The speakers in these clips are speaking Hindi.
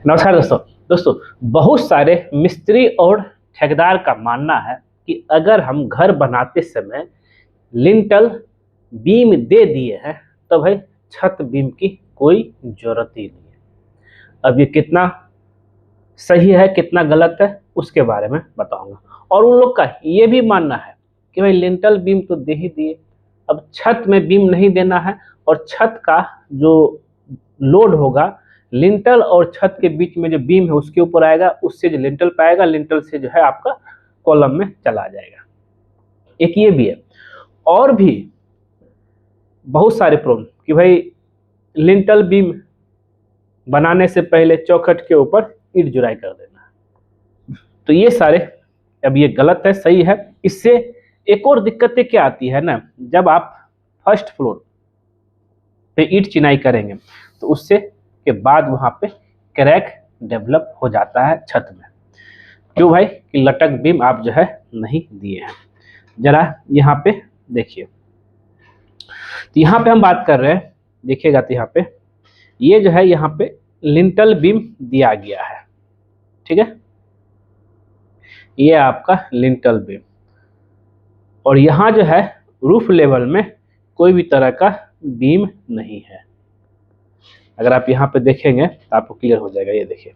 नमस्कार दोस्तों बहुत सारे मिस्त्री और ठेकेदार का मानना है कि अगर हम घर बनाते समय लिंटल बीम दे दिए हैं तो भाई छत बीम की कोई जरूरत ही नहीं है। अब ये कितना सही है कितना गलत है उसके बारे में बताऊंगा। और उन लोग का ये भी मानना है कि भाई लिंटल बीम तो दे ही दिए, अब छत में बीम नहीं देना है और छत का जो लोड होगा लिंटल और छत के बीच में जो बीम है उसके ऊपर आएगा, उससे जो लिंटल पाएगा लिंटल से जो है आपका कॉलम में चला जाएगा। एक ये भी है। और भी बहुत सारे प्रॉब्लम कि भाई लिंटल बीम बनाने से पहले चौखट के ऊपर ईंट जुराई कर देना, तो ये सारे अब ये गलत है सही है। इससे एक और दिक्कतें क्या आती है ना, जब आप फर्स्ट फ्लोर पे ईंट चिनाई करेंगे तो उससे के बाद वहां पे क्रैक डेवलप हो जाता है छत में। क्यों भाई? कि लटक बीम आप जो है नहीं दिए हैं। जरा यहाँ पे देखिए, तो यहाँ पे हम बात कर रहे हैं, देखिएगा तो यहाँ पे ये जो है यहाँ पे लिंटल बीम दिया गया है, ठीक है, ये आपका लिंटल बीम। और यहाँ जो है रूफ लेवल में कोई भी तरह का बीम नहीं है। अगर आप यहाँ पे देखेंगे तो आपको क्लियर हो जाएगा। ये देखिए,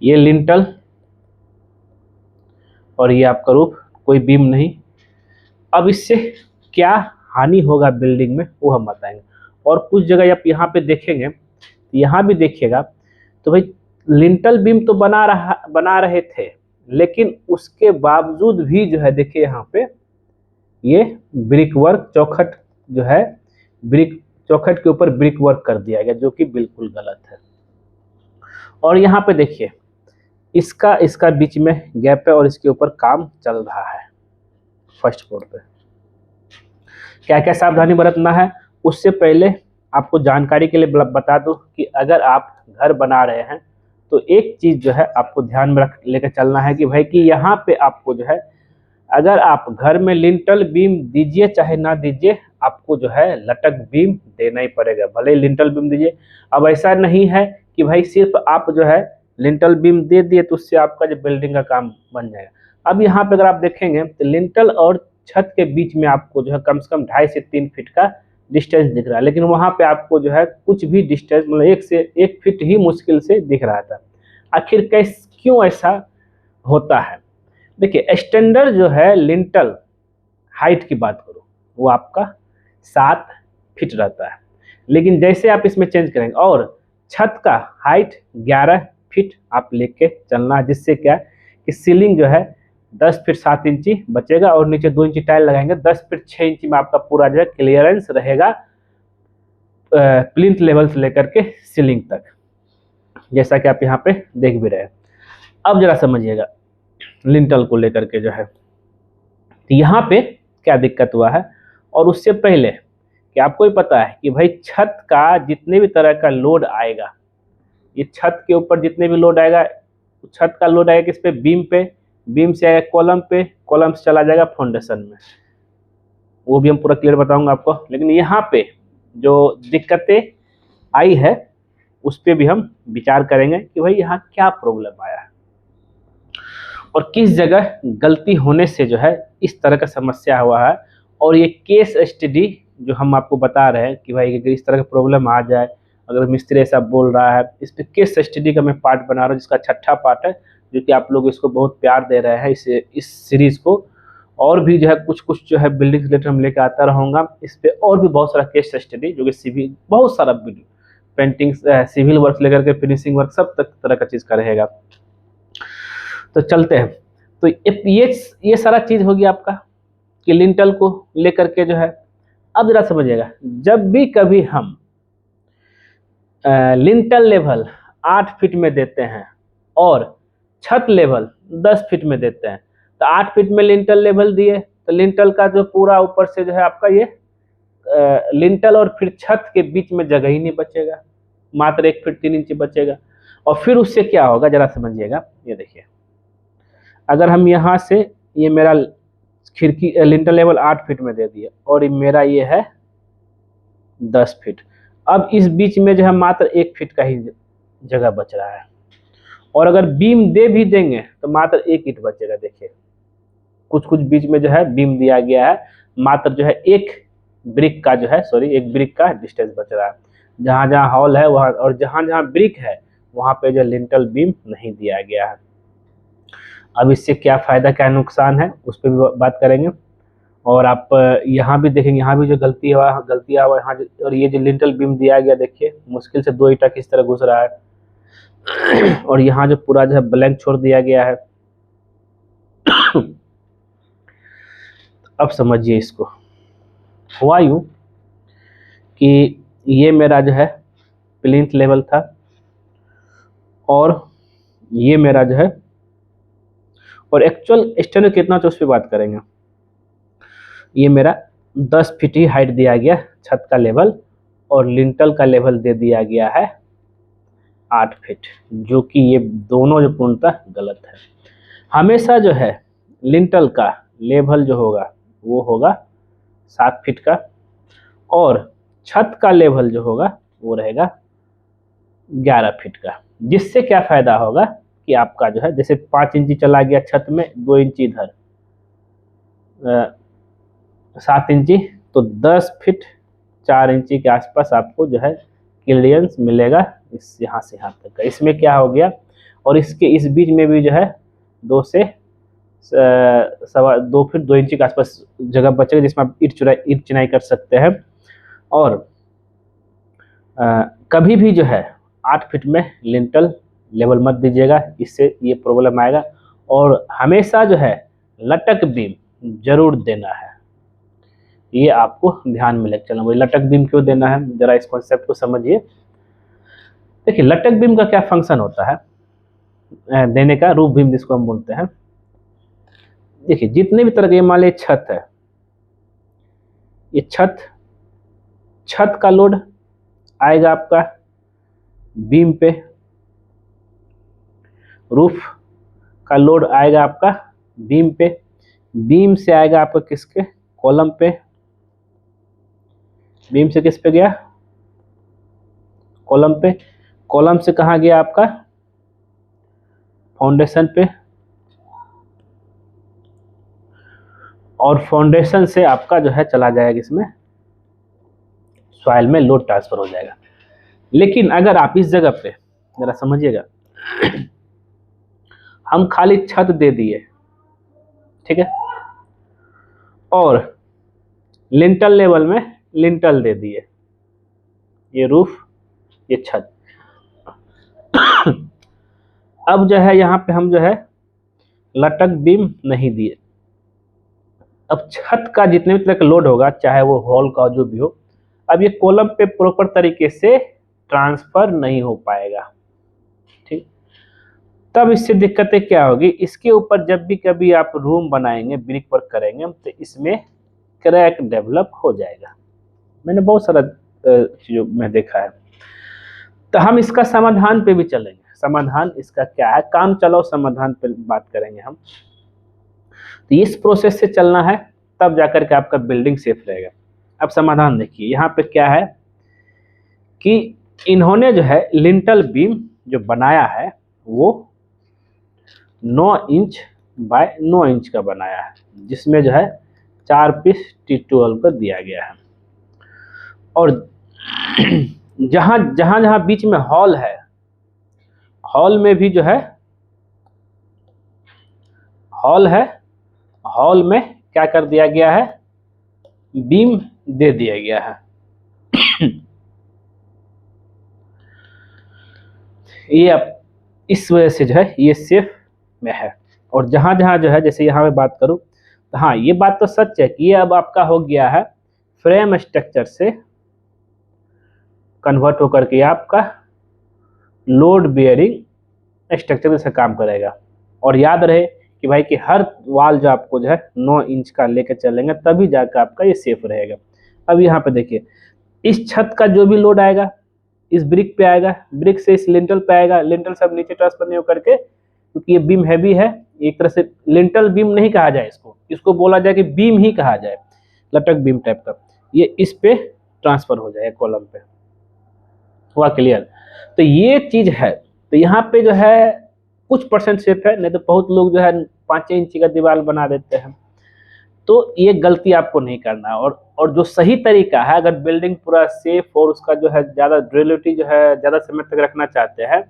ये लिंटल और ये आपका रूफ, कोई बीम नहीं। अब इससे क्या हानि होगा बिल्डिंग में वो हम बताएंगे। और कुछ जगह आप यहाँ पे देखेंगे, यहाँ भी देखिएगा तो भाई लिंटल बीम तो बना रहे थे, लेकिन उसके बावजूद भी जो है देखिए यहाँ पे ये ब्रिक वर्क चौखट जो है ब्रिक चौखट के ऊपर ब्रिक वर्क कर दिया गया, जो कि बिल्कुल गलत है। और यहाँ पे देखिए इसका बीच में गैप है और इसके ऊपर काम चल रहा है फर्स्ट फ्लोर पे। क्या क्या सावधानी बरतना है उससे पहले आपको जानकारी के लिए बता दूं कि अगर आप घर बना रहे हैं तो एक चीज जो है आपको ध्यान में रख लेकर चलना है कि भाई कि यहाँ पे आपको जो है अगर आप घर में लिंटल बीम दीजिए चाहे ना दीजिए, आपको जो है लटक बीम देना ही पड़ेगा, भले ही लिंटल बीम दीजिए। अब ऐसा नहीं है कि भाई सिर्फ आप जो है लिंटल बीम दे दिए तो उससे आपका जो बिल्डिंग का काम बन जाएगा। अब यहाँ पे अगर आप देखेंगे तो लिंटल और छत के बीच में आपको जो है कम से कम 2.5 से 3 फीट का डिस्टेंस दिख रहा है, लेकिन वहाँ पे आपको जो है कुछ भी डिस्टेंस मतलब 1 से 1 फीट ही मुश्किल से दिख रहा था। आखिर क्यों ऐसा होता है? देखिए स्टैंडर्ड जो है लिंटल हाइट की बात करो वो आपका 7 फीट रहता है, लेकिन जैसे आप इसमें चेंज करेंगे और छत का हाइट 11 फीट आप लेके चलना है, जिससे क्या कि सीलिंग जो है 10 फीट 7 इंची बचेगा और नीचे 2 इंची टाइल लगाएंगे, 10 फीट 6 इंची में आपका पूरा जो है क्लियरेंस रहेगा प्लिंथ लेवल से लेकर के सीलिंग तक, जैसा कि आप यहाँ पे देख भी रहे हैं। अब जरा समझिएगा लिंटल को लेकर के जो है तो यहाँ पे क्या दिक्कत हुआ है। और उससे पहले कि आपको ही पता है कि भाई छत का जितने भी तरह का लोड आएगा, ये छत के ऊपर जितने भी लोड आएगा, छत का लोड आएगा किस पे? बीम पे, बीम से आएगा कॉलम पे, कॉलम से चला जाएगा फाउंडेशन में, वो भी हम पूरा क्लियर बताऊंगा आपको। लेकिन यहाँ पे जो दिक्कतें आई है उस पर भी हम विचार करेंगे कि भाई यहाँ क्या प्रॉब्लम आया है और किस जगह गलती होने से जो है इस तरह का समस्या हुआ है। और ये केस स्टडी जो हम आपको बता रहे हैं कि भाई अगर इस तरह का प्रॉब्लम आ जाए, अगर मिस्त्री ऐसा बोल रहा है, इस पर केस स्टडी का मैं पार्ट बना रहा हूँ जिसका 6ठा पार्ट है, जो कि आप लोग इसको बहुत प्यार दे रहे हैं इस सीरीज को। और भी जो है कुछ जो है बिल्डिंग रिलेटेड हम लेकर आता रहूँगा इस पर, और भी बहुत सारा केस स्टडी जो कि सिविल बहुत सारा वीडियो पेंटिंग सिविल वर्क लेकर के फिनिशिंग वर्क सब तरह का चीज़ का रहेगा। तो चलते हैं। तो ये सारा चीज़ होगी आपका कि लिंटल को लेकर के जो है। अब जरा समझिएगा, जब भी कभी हम लिंटल लेवल 8 फीट में देते हैं और छत लेवल 10 फीट में देते हैं, तो 8 फीट में लिंटल लेवल दिए तो लिंटल का जो पूरा ऊपर से जो है आपका ये लिंटल और फिर छत के बीच में जगह ही नहीं बचेगा, मात्र 1 फीट 3 इंच बचेगा। और फिर उससे क्या होगा जरा समझिएगा। ये देखिए, अगर हम यहाँ से ये मेरा खिड़की लिंटल लेवल 8 फीट में दे दिया और मेरा ये है 10 फीट, अब इस बीच में जो है मात्र 1 फीट का ही जगह बच रहा है। और अगर बीम दे भी देंगे तो मात्र एक ईंट बचेगा। देखिए कुछ कुछ बीच में जो है बीम दिया गया है, मात्र जो है एक ब्रिक का जो है एक ब्रिक का डिस्टेंस बच रहा है। जहाँ जहाँ हॉल है वहाँ और जहाँ जहाँ ब्रिक है वहाँ पे जो लिंटल बीम नहीं दिया गया है। अब इससे क्या फ़ायदा क्या नुकसान है उस पर भी बात करेंगे। और आप यहाँ भी देखेंगे, यहाँ भी जो गलतियाँ हुआ यहाँ और ये जो लिंटल बीम दिया गया देखिए मुश्किल से 2 ईंटा किस तरह घुस रहा है और यहाँ जो पूरा जो है ब्लैंक छोड़ दिया गया है। अब समझिए इसको, हुआ यूँ कि ये मेरा जो है प्लिंथ लेवल था और ये मेरा जो है और एक्चुअल स्टैंडर्ड कितना था उस पर बात करेंगे। ये मेरा 10 फीट ही हाइट दिया गया छत का लेवल और लिंटल का लेवल दे दिया गया है 8 फीट, जो कि ये दोनों जो पूर्णतः गलत है। हमेशा जो है लिंटल का लेवल जो होगा वो होगा 7 फीट का और छत का लेवल जो होगा वो रहेगा 11 फीट का। जिससे क्या फ़ायदा होगा कि आपका जो है जैसे 5 इंची चला गया छत में, 2 इंची इधर, 7 इंची, तो 10 फीट 4 इंची के आसपास आपको जो है क्लियरेंस मिलेगा इस यहाँ से यहाँ तक का। इसमें क्या हो गया और इसके इस बीच में भी जो है 2 से 2 फीट 2 इंची के आसपास जगह बचेगा जिसमें आप ईंट चिनाई कर सकते हैं। और कभी भी जो है 8 फीट में लिंटल लेवल मत दीजिएगा, इससे ये प्रॉब्लम आएगा। और हमेशा जो है लटक बीम जरूर देना है, ये आपको ध्यान में लेकर चलना। वही लटक बीम क्यों देना है जरा इस कॉन्सेप्ट को समझिए। देखिए लटक बीम का क्या फंक्शन होता है देने का, रूफ बीम जिसको हम बोलते हैं। देखिए जितने भी तरह के मान लीजिए छत है, ये छत का लोड आएगा आपका बीम पे, रूफ का लोड आएगा आपका बीम पे, बीम से आएगा आपका किसके, कॉलम पे, बीम से किस पे गया, कॉलम पे, कॉलम से कहाँ गया आपका, फाउंडेशन पे, और फाउंडेशन से आपका जो है चला जाएगा इसमें सॉइल में, लोड ट्रांसफर हो जाएगा। लेकिन अगर आप इस जगह पे जरा समझिएगा, हम खाली छत दे दिए, ठीक है, और लिंटल लेवल में लिंटल दे दिए, ये रूफ ये छत। अब जो है यहाँ पे हम जो है लटक बीम नहीं दिए। अब छत का जितने भी तरह का लोड होगा, चाहे वो हॉल का जो भी हो, अब ये कॉलम पे प्रॉपर तरीके से ट्रांसफर नहीं हो पाएगा, ठीक। तब इससे दिक्कतें क्या होगी, इसके ऊपर जब भी कभी आप रूम बनाएंगे, ब्रिक वर्क करेंगे, तो इसमें क्रैक डेवलप हो जाएगा। मैंने बहुत सारा चीज़ों में देखा है। तो हम इसका समाधान पे भी चलेंगे। समाधान इसका क्या है, काम चलाओ समाधान पे बात करेंगे हम। तो इस प्रोसेस से चलना है, तब जाकर के आपका बिल्डिंग सेफ रहेगा। अब समाधान देखिए, यहाँ पे क्या है कि इन्होंने जो है लिंटल बीम जो बनाया है वो 9 इंच बाय 9 इंच का बनाया है, जिसमें जो है 4 पीस T12 का दिया गया है। और जहाँ जहाँ बीच में हॉल है, हॉल में भी जो है हॉल है, हॉल में क्या कर दिया गया है, बीम दे दिया गया है। ये अब इस वजह से जो है ये सेफ में है। और जहाँ जहाँ जो है, जैसे यहाँ मैं बात करूँ तो हाँ ये बात तो सच है कि ये अब आपका हो गया है फ्रेम स्ट्रक्चर से कन्वर्ट होकर के आपका लोड बियरिंग स्ट्रक्चर जैसा काम करेगा। और याद रहे कि भाई कि हर वाल जो आपको जो है 9 इंच का लेकर चलेंगे, तभी जाकर आपका ये सेफ रहेगा। अब यहाँ पे देखिए, इस छत का जो भी लोड आएगा इस ब्रिक पे आएगा, ब्रिक से इस लिंटल पे आएगा, लिंटल से अब नीचे ट्रांसफर नहीं होकर के, क्योंकि ये बीम हैवी है, एक तरह से लिंटल बीम नहीं कहा जाए इसको बोला जाए कि बीम ही कहा जाए, लटक बीम टाइप का, ये इस पे ट्रांसफर हो जाए कॉलम पे। हुआ क्लियर? तो ये चीज है। तो यहाँ पे जो है कुछ परसेंट सेफ है, नहीं तो बहुत लोग जो है 5 इंची का दीवार बना देते हैं। तो ये गलती आपको नहीं करना है। और जो सही तरीका है, अगर बिल्डिंग पूरा सेफ और उसका जो है ज़्यादा ड्यूरेबिलिटी जो है ज़्यादा समय तक रखना चाहते हैं,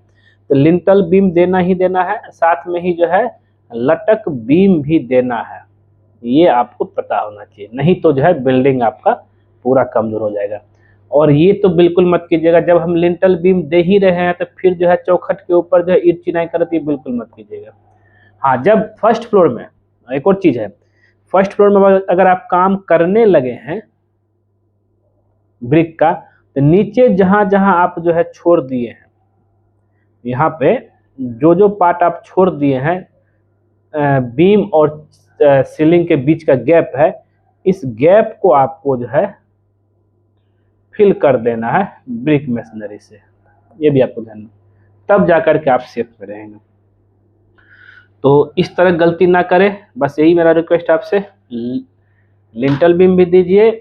तो लिंटल बीम देना ही देना है, साथ में ही जो है लटक बीम भी देना है। ये आपको पता होना चाहिए, नहीं तो जो है बिल्डिंग आपका पूरा कमजोर हो जाएगा। और ये तो बिल्कुल मत कीजिएगा, जब हम लिंटल बीम दे ही रहे हैं तो फिर जो है चौखट के ऊपर जो है ईंट चिनाई करती है, बिल्कुल मत कीजिएगा। हाँ, जब फर्स्ट फ्लोर में एक और चीज़ है, फर्स्ट फ्लोर में अगर आप काम करने लगे हैं ब्रिक का, तो नीचे जहां जहां आप जो है छोड़ दिए हैं, यहाँ पे जो जो पार्ट आप छोड़ दिए हैं, बीम और सीलिंग के बीच का गैप है, इस गैप को आपको जो है फिल कर देना है ब्रिक मशीनरी से। ये भी आपको ध्यान, तब जाकर के आप सेफ में रहेंगे। तो इस तरह गलती ना करें, बस यही मेरा रिक्वेस्ट आपसे। लिंटल बीम भी दीजिए,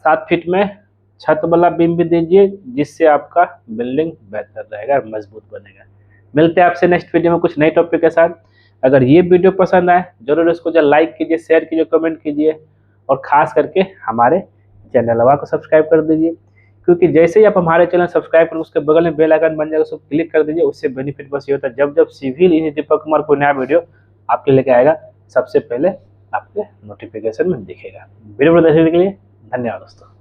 7 फीट में छत वाला बीम भी दीजिए, जिससे आपका बिल्डिंग बेहतर रहेगा, मजबूत बनेगा। मिलते हैं आपसे नेक्स्ट वीडियो में कुछ नए टॉपिक के साथ। अगर ये वीडियो पसंद आए जरूर इसको जो लाइक कीजिए, शेयर कीजिए, कमेंट कीजिए, और ख़ास करके हमारे चैनल को सब्सक्राइब कर दीजिए, क्योंकि जैसे ही आप हमारे चैनल सब्सक्राइब करें उसके बगल में बेल आइकन बन जाएगा, उसको क्लिक कर दीजिए। उससे बेनिफिट बस ये होता है, जब जब सिविल इंजीनियर दीपक कुमार कोई नया वीडियो आपके लेके आएगा, सबसे पहले आपके नोटिफिकेशन में दिखेगा। वीडियो देखने के लिए धन्यवाद दोस्तों।